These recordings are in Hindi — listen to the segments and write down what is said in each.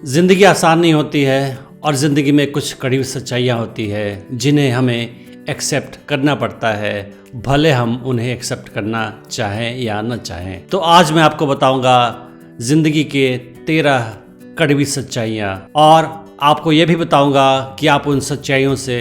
ज़िंदगी आसान नहीं होती है और ज़िंदगी में कुछ कड़वी सच्चाइयाँ होती है जिन्हें हमें एक्सेप्ट करना पड़ता है, भले हम उन्हें एक्सेप्ट करना चाहें या न चाहें। तो आज मैं आपको बताऊंगा ज़िंदगी के 13 कड़वी सच्चाइयाँ और आपको ये भी बताऊंगा कि आप उन सच्चाइयों से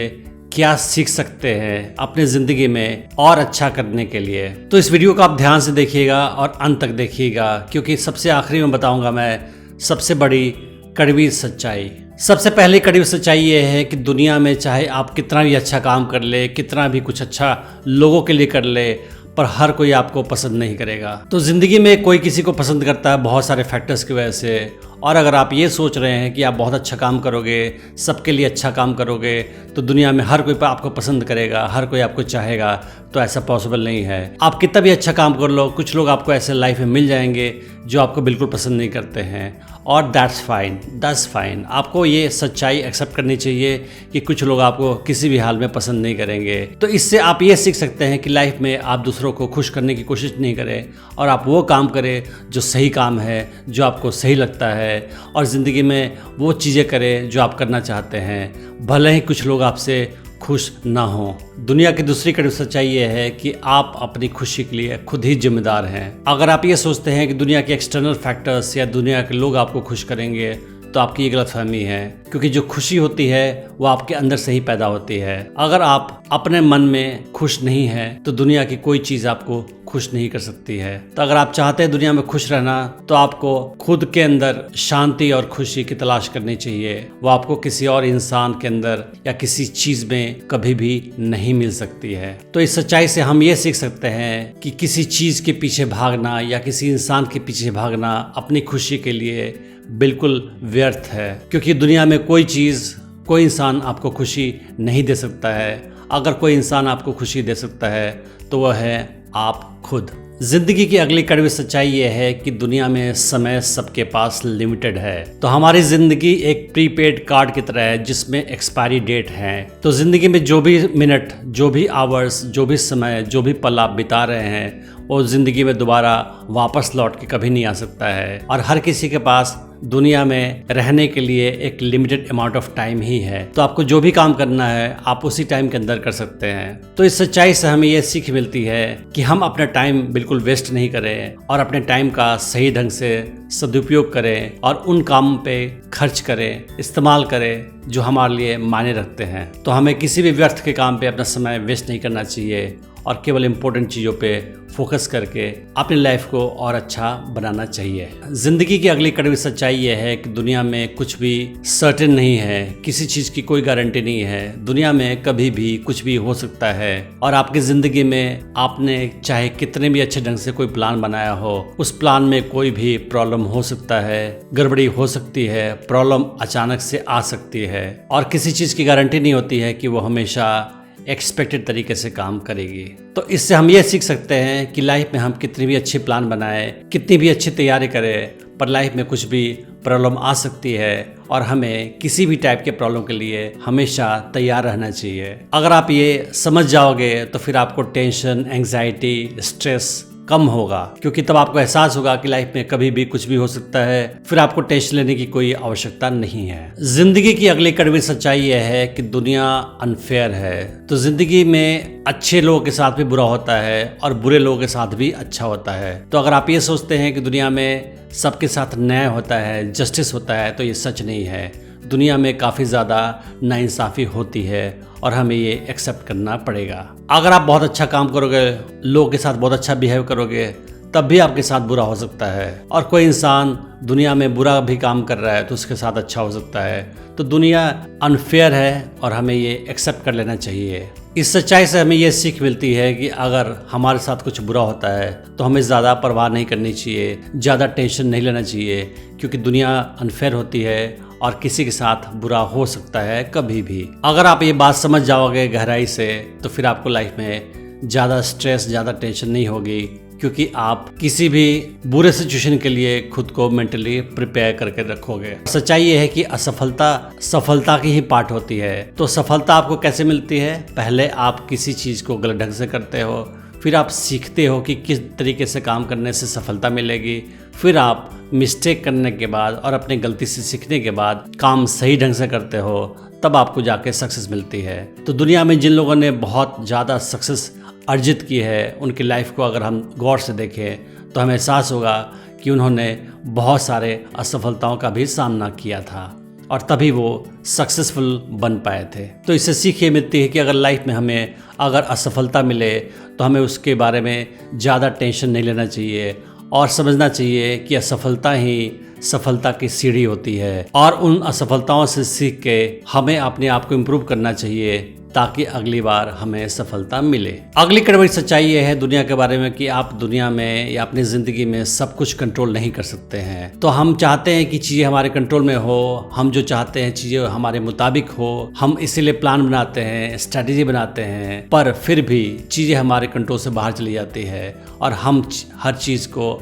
क्या सीख सकते हैं अपने ज़िंदगी में और अच्छा करने के लिए। तो इस वीडियो को आप ध्यान से देखिएगा और अंत तक देखिएगा, क्योंकि सबसे आखिरी में बताऊंगा मैं सबसे बड़ी कड़वी सच्चाई। सबसे पहली कड़वी सच्चाई ये है कि दुनिया में चाहे आप कितना भी अच्छा काम कर ले, कितना भी कुछ अच्छा लोगों के लिए कर ले, पर हर कोई आपको पसंद नहीं करेगा। तो ज़िंदगी में कोई किसी को पसंद करता है बहुत सारे फैक्टर्स की वजह से। और अगर आप ये सोच रहे हैं कि आप बहुत अच्छा काम करोगे, सबके लिए अच्छा काम करोगे, तो दुनिया में हर कोई आपको पसंद करेगा, हर कोई आपको चाहेगा, तो ऐसा पॉसिबल नहीं है। आप कितना भी अच्छा काम कर लो, कुछ लोग आपको ऐसे लाइफ में मिल जाएंगे जो आपको बिल्कुल पसंद नहीं करते हैं, और दैट्स फाइन। आपको ये सच्चाई एक्सेप्ट करनी चाहिए कि कुछ लोग आपको किसी भी हाल में पसंद नहीं करेंगे। तो इससे आप ये सीख सकते हैं कि लाइफ में आप दूसरों को खुश करने की कोशिश नहीं करें और आप वो काम करें जो सही काम है, जो आपको सही लगता है, और ज़िंदगी में वो चीज़ें करें जो आप करना चाहते हैं, भले ही कुछ लोग आपसे खुश ना हो। दुनिया की दूसरी कड़वी सच्चाई ये है कि आप अपनी खुशी के लिए खुद ही जिम्मेदार हैं। अगर आप ये सोचते हैं कि दुनिया के एक्सटर्नल फैक्टर्स या दुनिया के लोग आपको खुश करेंगे, तो आपकी ये गलतफहमी है, क्योंकि जो खुशी होती है वो आपके अंदर से ही पैदा होती है। अगर आप अपने मन में खुश नहीं हैं, तो दुनिया की कोई चीज़ आपको खुश नहीं कर सकती है। तो अगर आप चाहते हैं दुनिया में खुश रहना, तो आपको खुद के अंदर शांति और खुशी की तलाश करनी चाहिए। वो आपको किसी और इंसान के अंदर या किसी चीज़ में कभी भी नहीं मिल सकती है। तो इस सच्चाई से हम ये सीख सकते हैं कि किसी चीज़ के पीछे भागना या किसी इंसान के पीछे भागना अपनी खुशी के लिए बिल्कुल व्यर्थ है, क्योंकि दुनिया में कोई चीज़, कोई इंसान आपको खुशी नहीं दे सकता है। अगर कोई इंसान आपको खुशी दे सकता है तो वह है आप खुद। जिंदगी की अगली कड़वी सच्चाई यह है कि दुनिया में समय सबके पास लिमिटेड है। तो हमारी जिंदगी एक प्रीपेड कार्ड की तरह है जिसमें एक्सपायरी डेट है। तो जिंदगी में जो भी मिनट, जो भी आवर्स, जो भी समय, जो भी पल आप बिता रहे हैं, वो जिंदगी में दोबारा वापस लौट के कभी नहीं आ सकता है। और हर किसी के पास दुनिया में रहने के लिए एक लिमिटेड अमाउंट ऑफ टाइम ही है। तो आपको जो भी काम करना है आप उसी टाइम के अंदर कर सकते हैं। तो इस सच्चाई से हमें ये सीख मिलती है कि हम अपना टाइम बिल्कुल वेस्ट नहीं करें और अपने टाइम का सही ढंग से सदुपयोग करें और उन कामों पे खर्च करें, इस्तेमाल करें जो हमारे लिए मायने रखते हैं। तो हमें किसी भी व्यर्थ के काम पे अपना समय वेस्ट नहीं करना चाहिए और केवल इम्पोर्टेंट चीज़ों पे फोकस करके अपनी लाइफ को और अच्छा बनाना चाहिए। ज़िंदगी की अगली कड़वी सच्चाई यह है कि दुनिया में कुछ भी सर्टेन नहीं है, किसी चीज़ की कोई गारंटी नहीं है। दुनिया में कभी भी कुछ भी हो सकता है और आपकी ज़िंदगी में आपने चाहे कितने भी अच्छे ढंग से कोई प्लान बनाया हो, उस प्लान में कोई भी प्रॉब्लम हो सकता है, गड़बड़ी हो सकती है, प्रॉब्लम अचानक से आ सकती है, और किसी चीज़ की गारंटी नहीं होती है कि वो हमेशा एक्सपेक्टेड तरीके से काम करेगी। तो इससे हम ये सीख सकते हैं कि लाइफ में हम कितनी भी अच्छी प्लान बनाएं, कितनी भी अच्छी तैयारी करें, पर लाइफ में कुछ भी प्रॉब्लम आ सकती है और हमें किसी भी टाइप के प्रॉब्लम के लिए हमेशा तैयार रहना चाहिए। अगर आप ये समझ जाओगे तो फिर आपको टेंशन, एंग्जाइटी, स्ट्रेस कम होगा, क्योंकि तब आपको एहसास होगा कि लाइफ में कभी भी कुछ भी हो सकता है। फिर आपको टेंशन लेने की कोई आवश्यकता नहीं है। जिंदगी की अगली कड़वी सच्चाई यह है कि दुनिया अनफेयर है। तो जिंदगी में अच्छे लोगों के साथ भी बुरा होता है और बुरे लोगों के साथ भी अच्छा होता है। तो अगर आप ये सोचते हैं कि दुनिया में सबके साथ न्याय होता है, जस्टिस होता है, तो ये सच नहीं है। दुनिया में काफ़ी ज़्यादा नाइंसाफ़ी होती है और हमें ये एक्सेप्ट करना पड़ेगा। अगर आप बहुत अच्छा काम करोगे, लोगों के साथ बहुत अच्छा बिहेव करोगे, तब भी आपके साथ बुरा हो सकता है। और कोई इंसान दुनिया में बुरा भी काम कर रहा है तो उसके साथ अच्छा हो सकता है। तो दुनिया अनफेयर है और हमें ये एक्सेप्ट कर लेना चाहिए। इस सच्चाई से हमें ये सीख मिलती है कि अगर हमारे साथ कुछ बुरा होता है तो हमें ज़्यादा परवाह नहीं करनी चाहिए, ज़्यादा टेंशन नहीं लेना चाहिए, क्योंकि दुनिया अनफेयर होती है और किसी के साथ बुरा हो सकता है कभी भी। अगर आप ये बात समझ जाओगे गहराई से, तो फिर आपको लाइफ में ज़्यादा स्ट्रेस, ज़्यादा टेंशन नहीं होगी, क्योंकि आप किसी भी बुरे सिचुएशन के लिए खुद को मेंटली प्रिपेयर करके रखोगे। सच्चाई ये है कि असफलता सफलता की ही पार्ट होती है। तो सफलता आपको कैसे मिलती है? पहले आप किसी चीज़ को गलत ढंग से करते हो, फिर आप सीखते हो कि किस तरीके से काम करने से सफलता मिलेगी, फिर आप मिस्टेक करने के बाद और अपनी गलती से सीखने के बाद काम सही ढंग से करते हो, तब आपको जाके सक्सेस मिलती है। तो दुनिया में जिन लोगों ने बहुत ज़्यादा सक्सेस अर्जित की है, उनकी लाइफ को अगर हम गौर से देखें तो हमें एहसास होगा कि उन्होंने बहुत सारे असफलताओं का भी सामना किया था और तभी वो सक्सेसफुल बन पाए थे। तो इससे सीख ये मिलती है कि अगर लाइफ में हमें अगर असफलता मिले तो हमें उसके बारे में ज़्यादा टेंशन नहीं लेना चाहिए और समझना चाहिए कि असफलता ही सफलता की सीढ़ी होती है और उन असफलताओं से सीख के हमें अपने आप को इम्प्रूव करना चाहिए ताकि अगली बार हमें सफलता मिले। अगली कड़वी सच्चाई ये है दुनिया के बारे में कि आप दुनिया में या अपनी ज़िंदगी में सब कुछ कंट्रोल नहीं कर सकते हैं। तो हम चाहते हैं कि चीज़ें हमारे कंट्रोल में हो, हम जो चाहते हैं चीज़ें हमारे मुताबिक हो, हम इसीलिए प्लान बनाते हैं, स्ट्रैटेजी बनाते हैं, पर फिर भी चीज़ें हमारे कंट्रोल से बाहर चली जाती है और हम हर चीज़ को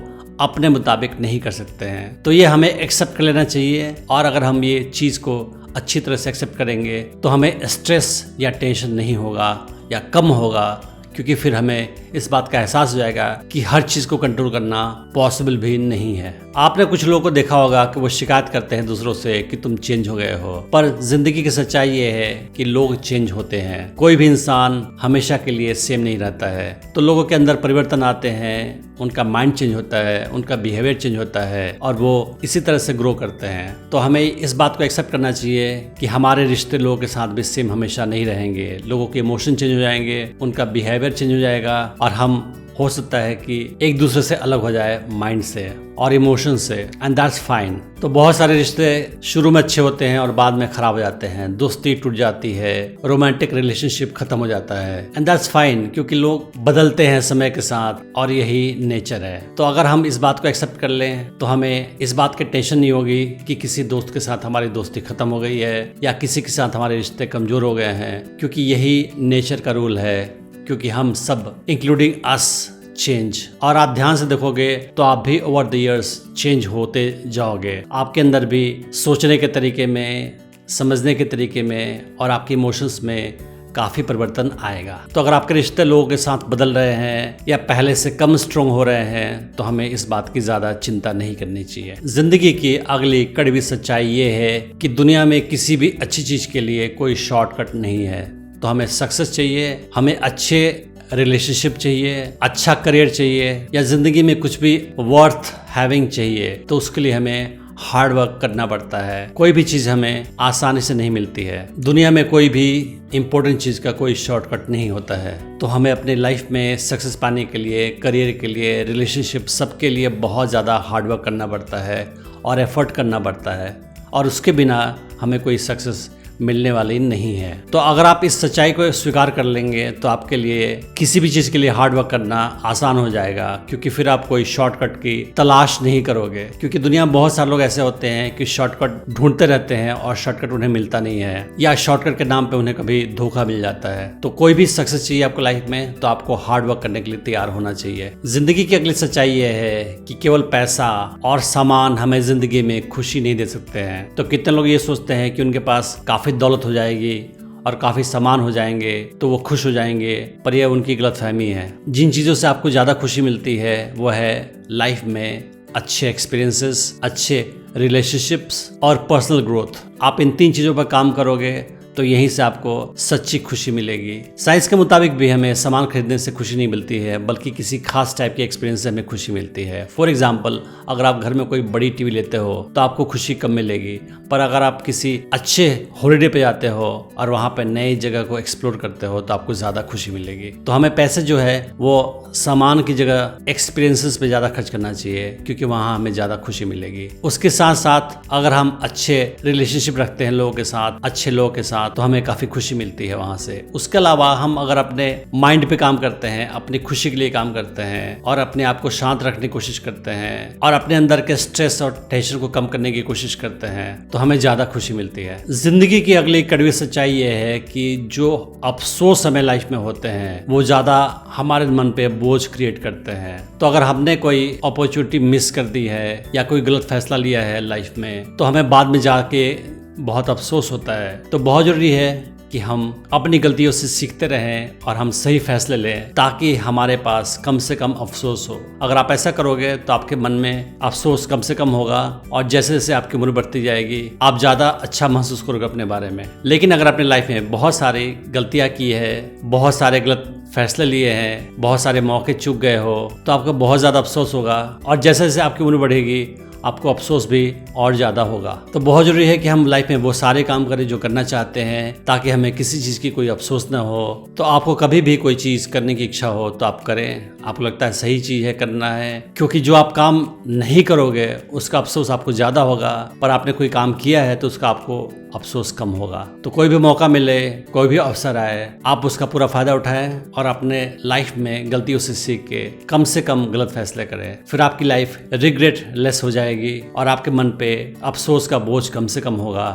अपने मुताबिक नहीं कर सकते हैं। तो ये हमें एक्सेप्ट कर लेना चाहिए और अगर हम ये चीज़ को अच्छी तरह से एक्सेप्ट करेंगे तो हमें स्ट्रेस या टेंशन नहीं होगा या कम होगा, क्योंकि फिर हमें इस बात का एहसास हो जाएगा कि हर चीज़ को कंट्रोल करना पॉसिबल भी नहीं है। आपने कुछ लोगों को देखा होगा कि वो शिकायत करते हैं दूसरों से कि तुम चेंज हो गए हो, पर जिंदगी की सच्चाई ये है कि लोग चेंज होते हैं। कोई भी इंसान हमेशा के लिए सेम नहीं रहता है। तो लोगों के अंदर परिवर्तन आते हैं, उनका माइंड चेंज होता है, उनका बिहेवियर चेंज होता है और वो इसी तरह से ग्रो करते हैं। तो हमें इस बात को एक्सेप्ट करना चाहिए कि हमारे रिश्ते लोगों के साथ भी सेम हमेशा नहीं रहेंगे। लोगों के इमोशन चेंज हो जाएंगे, उनका बिहेवियर चेंज हो जाएगा और हम हो सकता है कि एक दूसरे से अलग हो जाए माइंड से और इमोशन से, एंड दैट्स फाइन। तो बहुत सारे रिश्ते शुरू में अच्छे होते हैं और बाद में खराब हो जाते हैं, दोस्ती टूट जाती है, रोमांटिक रिलेशनशिप खत्म हो जाता है, एंड दैट्स फाइन, क्योंकि लोग बदलते हैं समय के साथ और यही नेचर है। तो अगर हम इस बात को एक्सेप्ट कर लें तो हमें इस बात की टेंशन नहीं होगी कि किसी दोस्त के साथ हमारी दोस्ती खत्म हो गई है या किसी के साथ हमारे रिश्ते कमजोर हो गए हैं, क्योंकि यही नेचर का रूल है, क्योंकि हम सब इंक्लूडिंग अस चेंज। और आप ध्यान से देखोगे तो आप भी ओवर द इयर्स चेंज होते जाओगे। आपके अंदर भी सोचने के तरीके में, समझने के तरीके में और आपके इमोशंस में काफ़ी परिवर्तन आएगा। तो अगर आपके रिश्ते लोगों के साथ बदल रहे हैं या पहले से कम स्ट्रॉन्ग हो रहे हैं तो हमें इस बात की ज़्यादा चिंता नहीं करनी चाहिए। जिंदगी की अगली कड़वी सच्चाई ये है कि दुनिया में किसी भी अच्छी चीज़ के लिए कोई शॉर्टकट नहीं है। तो हमें सक्सेस चाहिए, हमें अच्छे रिलेशनशिप चाहिए, अच्छा करियर चाहिए या ज़िंदगी में कुछ भी वर्थ हैविंग चाहिए, तो उसके लिए हमें हार्ड वर्क करना पड़ता है। कोई भी चीज़ हमें आसानी से नहीं मिलती है। दुनिया में कोई भी इम्पोर्टेंट चीज़ का कोई शॉर्टकट नहीं होता है। तो हमें अपने लाइफ में सक्सेस पाने के लिए, करियर के लिए, रिलेशनशिप, सबके लिए बहुत ज़्यादा हार्ड वर्क करना पड़ता है और एफर्ट करना पड़ता है और उसके बिना हमें कोई सक्सेस मिलने वाली नहीं है। तो अगर आप इस सच्चाई को स्वीकार कर लेंगे तो आपके लिए किसी भी चीज़ के लिए हार्ड वर्क करना आसान हो जाएगा, क्योंकि फिर आप कोई शॉर्टकट की तलाश नहीं करोगे। क्योंकि दुनिया में बहुत सारे लोग ऐसे होते हैं कि शॉर्टकट ढूंढते रहते हैं और शॉर्टकट उन्हें मिलता नहीं है या शॉर्टकट के नाम पे उन्हें कभी धोखा मिल जाता है। तो कोई भी सक्सेस चाहिए आपको लाइफ में तो आपको हार्ड वर्क करने के लिए तैयार होना चाहिए। जिंदगी की अगली सच्चाई ये है कि केवल पैसा और सामान हमें जिंदगी में खुशी नहीं दे सकते हैं। तो कितने लोग ये सोचते हैं कि उनके पास काफी दौलत हो जाएगी और काफ़ी सामान हो जाएंगे तो वो खुश हो जाएंगे, पर यह उनकी गलतफहमी है। जिन चीज़ों से आपको ज़्यादा खुशी मिलती है वो है लाइफ में अच्छे एक्सपीरियंसेस, अच्छे रिलेशनशिप्स और पर्सनल ग्रोथ। आप इन 3 चीज़ों पर काम करोगे तो यहीं से आपको सच्ची खुशी मिलेगी। साइंस के मुताबिक भी हमें सामान खरीदने से खुशी नहीं मिलती है, बल्कि किसी खास टाइप के एक्सपीरियंस से हमें खुशी मिलती है। फॉर एग्जाम्पल, अगर आप घर में कोई बड़ी टीवी लेते हो तो आपको खुशी कम मिलेगी, पर अगर आप किसी अच्छे हॉलिडे पे जाते हो और वहाँ पे नई जगह को एक्सप्लोर करते हो तो आपको ज़्यादा खुशी मिलेगी। तो हमें पैसे जो है वो सामान की जगह एक्सपीरियंसेस पे ज़्यादा खर्च करना चाहिए, क्योंकि वहाँ हमें ज़्यादा खुशी मिलेगी। उसके साथ साथ अगर हम अच्छे रिलेशनशिप रखते हैं लोगों के साथ, अच्छे लोगों के साथ, तो हमें काफ़ी खुशी मिलती है वहाँ से। उसके अलावा हम अगर अपने माइंड पे काम करते हैं, अपनी खुशी के लिए काम करते हैं और अपने आप को शांत रखने की कोशिश करते हैं और अपने अंदर के स्ट्रेस और टेंशन को कम करने की कोशिश करते हैं तो हमें ज़्यादा खुशी मिलती है। जिंदगी की अगली कड़वी सच्चाई ये है कि जो अफसोस हमें लाइफ में होते हैं वो ज़्यादा हमारे मन पे बोझ क्रिएट करते हैं। तो अगर हमने कोई अपॉर्चुनिटी मिस कर दी है या कोई गलत फैसला लिया है लाइफ में तो हमें बाद में जाके बहुत अफसोस होता है। तो बहुत ज़रूरी है कि हम अपनी गलतियों से सीखते रहें और हम सही फैसले लें, ताकि हमारे पास कम से कम अफसोस हो। अगर आप ऐसा करोगे तो आपके मन में अफसोस कम से कम होगा और जैसे जैसे आपकी उम्र बढ़ती जाएगी आप ज़्यादा अच्छा महसूस करोगे अपने बारे में। लेकिन अगर अपनी लाइफ में बहुत सारी गलतियाँ की है, बहुत सारे गलत फैसले लिए हैं, बहुत सारे मौके चूक गए हो, तो आपको बहुत ज़्यादा अफसोस होगा और जैसे जैसे आपकी उम्र बढ़ेगी आपको अफसोस भी और ज़्यादा होगा। तो बहुत ज़रूरी है कि हम लाइफ में वो सारे काम करें जो करना चाहते हैं, ताकि हमें किसी चीज़ की कोई अफसोस ना हो। तो आपको कभी भी कोई चीज़ करने की इच्छा हो तो आप करें, आपको लगता है सही चीज़ है करना है, क्योंकि जो आप काम नहीं करोगे उसका अफसोस आपको ज़्यादा होगा, पर आपने कोई काम किया है तो उसका आपको अफसोस कम होगा। तो कोई भी मौका मिले, कोई भी अवसर आए, आप उसका पूरा फायदा उठाएं और अपने लाइफ में गलतियों से सीख के कम से कम गलत फैसले करें। फिर आपकी लाइफ रिग्रेट लेस हो जाएगी और आपके मन पे अफसोस का बोझ कम से कम होगा।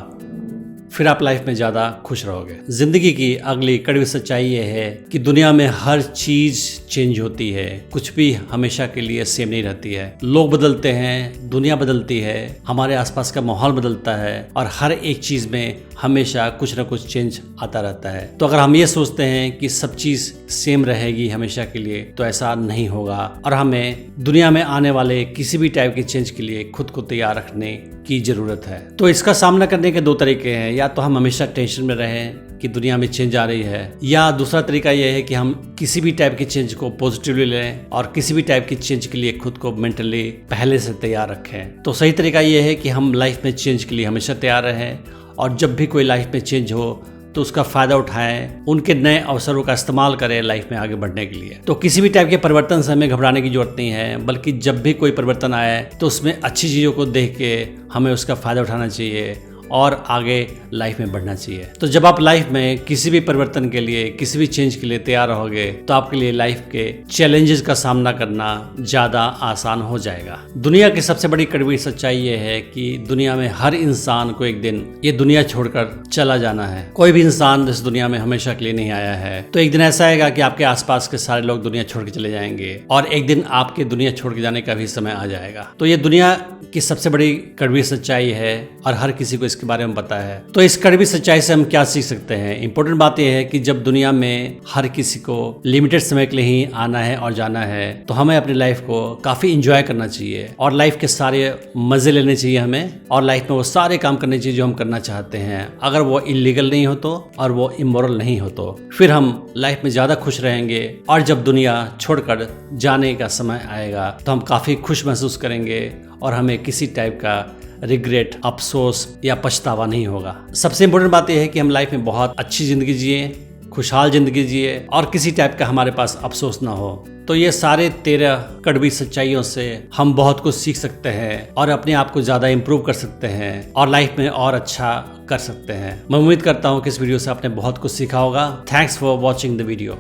फिर आप लाइफ में ज़्यादा खुश रहोगे। जिंदगी की अगली कड़वी सच्चाई ये है कि दुनिया में हर चीज़ चेंज होती है, कुछ भी हमेशा के लिए सेम नहीं रहती है। लोग बदलते हैं, दुनिया बदलती है, हमारे आसपास का माहौल बदलता है और हर एक चीज़ में हमेशा कुछ ना कुछ चेंज आता रहता है। तो अगर हम ये सोचते हैं कि सब चीज़ सेम रहेगी हमेशा के लिए, तो ऐसा नहीं होगा और हमें दुनिया में आने वाले किसी भी टाइप के चेंज के लिए खुद को तैयार रखने की ज़रूरत है। तो इसका सामना करने के दो तरीके हैं, या तो हम हमेशा टेंशन में रहें कि दुनिया में चेंज आ रही है, या दूसरा तरीका यह है कि हम किसी भी टाइप की चेंज को पॉजिटिवली लें और किसी भी टाइप की चेंज के लिए खुद को मेंटली पहले से तैयार रखें। तो सही तरीका यह है कि हम लाइफ में चेंज के लिए हमेशा तैयार रहें और जब भी कोई लाइफ में चेंज हो तो उसका फ़ायदा उठाएं, उनके नए अवसरों का इस्तेमाल करें लाइफ में आगे बढ़ने के लिए। तो किसी भी टाइप के परिवर्तन से हमें घबराने की जरूरत नहीं है, बल्कि जब भी कोई परिवर्तन आए तो उसमें अच्छी चीज़ों को देख के हमें उसका फ़ायदा उठाना चाहिए और आगे लाइफ में बढ़ना चाहिए। तो जब आप लाइफ में किसी भी परिवर्तन के लिए, किसी भी चेंज के लिए तैयार रहोगे तो आपके लिए लाइफ के चैलेंजेस का सामना करना ज़्यादा आसान हो जाएगा। दुनिया की सबसे बड़ी कड़वी सच्चाई ये है कि दुनिया में हर इंसान को एक दिन ये दुनिया छोड़कर चला जाना है। कोई भी इंसान इस दुनिया में हमेशा के लिए नहीं आया है। तो एक दिन ऐसा आएगा कि आपके आसपास के सारे लोग दुनिया छोड़ के चले जाएंगे और एक दिन आपके दुनिया छोड़ के जाने का भी समय आ जाएगा। तो ये दुनिया की सबसे बड़ी कड़वी सच्चाई है और हर किसी को इसके बारे में पता है। तो इस कड़वी सच्चाई से हम क्या सीख सकते हैं? इंपॉर्टेंट बात यह है कि जब दुनिया में हर किसी को लिमिटेड समय के लिए ही आना है और जाना है, तो हमें अपनी लाइफ को काफी एंजॉय करना चाहिए और लाइफ के सारे मजे लेने चाहिए हमें, और लाइफ में वो सारे काम करने चाहिए जो हम करना चाहते हैं। अगर वो इलीगल नहीं हो तो और वो इमोरल नहीं हो तो फिर हम लाइफ में ज्यादा खुश रहेंगे और जब दुनिया छोड़कर जाने का समय आएगा तो हम काफी खुश महसूस करेंगे और हमें किसी टाइप का रिग्रेट, अफसोस या पछतावा नहीं होगा। सबसे इम्पोर्टेंट बात यह है कि हम लाइफ में बहुत अच्छी ज़िंदगी जिए, खुशहाल ज़िंदगी जिए और किसी टाइप का हमारे पास अफसोस ना हो। तो ये सारे 13 कड़वी सच्चाइयों से हम बहुत कुछ सीख सकते हैं और अपने आप को ज़्यादा इम्प्रूव कर सकते हैं और लाइफ में और अच्छा कर सकते हैं। मैं उम्मीद करता हूँ कि इस वीडियो से आपने बहुत कुछ सीखा होगा। Thanks for watching the video.